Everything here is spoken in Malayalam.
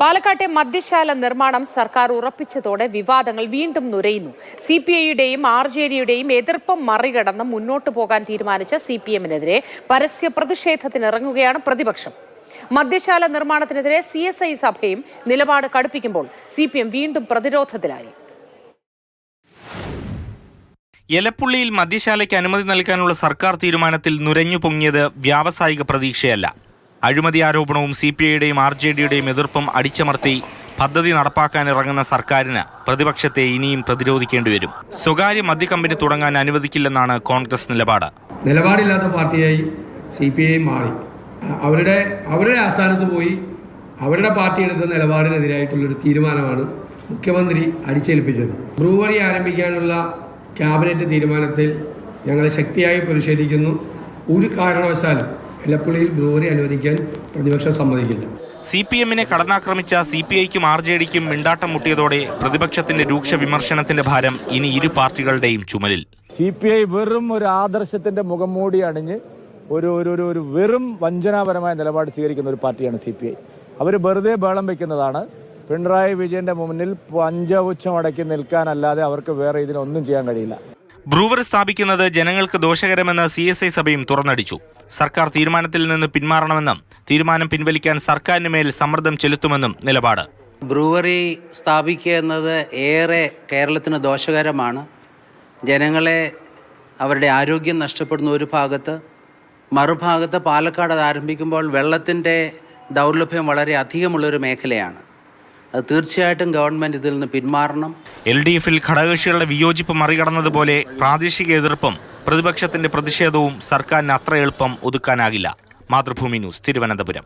പാലക്കാട്ടെ മദ്യശാല നിർമ്മാണം സർക്കാർ ഉറപ്പിച്ചതോടെ വിവാദങ്ങൾ വീണ്ടും നുരയുന്നു. സിപിഐയുടെയും ആർജെഡിയുടെയും എതിർപ്പ് മറികടന്ന് മുന്നോട്ടു പോകാൻ തീരുമാനിച്ച സിപിഎമ്മിനെതിരെ പരസ്യ പ്രതിഷേധത്തിനിറങ്ങുകയാണ് പ്രതിപക്ഷം. മദ്യശാല നിർമ്മാണത്തിനെതിരെ CSI സഭയും നിലപാട് കടുപ്പിക്കുമ്പോൾ സിപിഎം വീണ്ടും പ്രതിരോധത്തിലായി. എലപ്പുള്ളിയിൽ മദ്യശാലയ്ക്ക് അനുമതി നൽകാനുള്ള സർക്കാർ തീരുമാനത്തിൽ നുരഞ്ഞു പൊങ്ങിയത് വ്യാവസായിക പ്രതീക്ഷയല്ല. അഴിമതി ആരോപണവും CPIയുടെയും RJDയുടെയും എതിർപ്പും അടിച്ചമർത്തി പദ്ധതി നടപ്പാക്കാനിറങ്ങുന്ന സർക്കാരിന് പ്രതിപക്ഷത്തെ ഇനിയും പ്രതിരോധിക്കേണ്ടി വരും. സ്വകാര്യ മദ്യക്കമ്പനി തുടങ്ങാൻ അനുവദിക്കില്ലെന്നാണ് കോൺഗ്രസ് നിലപാട്. നിലപാടില്ലാത്ത പാർട്ടിയായി CPI മാറി. അവരുടെ ആസ്ഥാനത്ത് പോയി അവരുടെ പാർട്ടി എടുത്ത നിലപാടിനെതിരായിട്ടുള്ളൊരു തീരുമാനമാണ് മുഖ്യമന്ത്രി അടിച്ചേൽപ്പിച്ചത്. ബ്രൂവറി ആരംഭിക്കാനുള്ള ക്യാബിനറ്റ് തീരുമാനത്തിൽ ഞങ്ങൾ ശക്തിയായി പ്രതിഷേധിക്കുന്നു. ഒരു കാരണവശാലും എലപ്പുള്ളിയിൽ ബ്രൂവറി അനുവദിക്കാൻ പ്രതിപക്ഷം സമ്മതിക്കില്ല. CPMനെ കടന്നാക്രമിച്ച CPIക്കും RJDക്കും മിണ്ടാട്ടം മുട്ടിയതോടെ പ്രതിപക്ഷത്തിന്റെ രൂക്ഷ വിമർശനത്തിന്റെ ഭാരം ഇനി ഇരു പാർട്ടികളുടെയും ചുമലിൽ. CPI വെറും ഒരു ആദർശത്തിന്റെ മുഖംമൂടി അണിഞ്ഞ് ഒരു വെറും വഞ്ചനാപരമായ നിലപാട് സ്വീകരിക്കുന്ന ഒരു പാർട്ടിയാണ് CPI. അവർ വെറുതെ ബേളം വയ്ക്കുന്നതാണ്. പിണറായി വിജയന്റെ മുന്നിൽ പഞ്ചപുച്ഛം അടക്കി നിൽക്കാനല്ലാതെ അവർക്ക് വേറെ ഇതിനൊന്നും ചെയ്യാൻ കഴിയില്ല. ബ്രൂവറി സ്ഥാപിക്കുന്നത് ജനങ്ങൾക്ക് ദോഷകരമെന്ന് CSI സഭയും തുറന്നടിച്ചു. സർക്കാർ തീരുമാനത്തിൽ നിന്ന് പിന്മാറണമെന്നും തീരുമാനം പിൻവലിക്കാൻ സർക്കാരിന് മേൽ സമ്മർദ്ദം ചെലുത്തുമെന്നും നിലപാട്. ബ്രൂവറി സ്ഥാപിക്കുക എന്നത് ഏറെ കേരളത്തിന് ദോഷകരമാണ്. ജനങ്ങളെ അവരുടെ ആരോഗ്യം നഷ്ടപ്പെടുന്ന ഒരു ഭാഗത്ത്, മറുഭാഗത്ത് പാലക്കാട് അത് ആരംഭിക്കുമ്പോൾ വെള്ളത്തിൻ്റെ ദൗർലഭ്യം വളരെ അധികമുള്ളൊരു മേഖലയാണ്. അത് തീർച്ചയായിട്ടും ഗവൺമെൻറ് ഇതിൽ നിന്ന് പിന്മാറണം. LDFൽ ഘടകകക്ഷികളുടെ വിയോജിപ്പ് മറികടന്നതുപോലെ പ്രാദേശിക എതിർപ്പും പ്രതിപക്ഷത്തിന്റെ പ്രതിഷേധവും സർക്കാരിന് അത്ര എളുപ്പം ഒതുക്കാനാകില്ല. മാതൃഭൂമി ന്യൂസ്, തിരുവനന്തപുരം.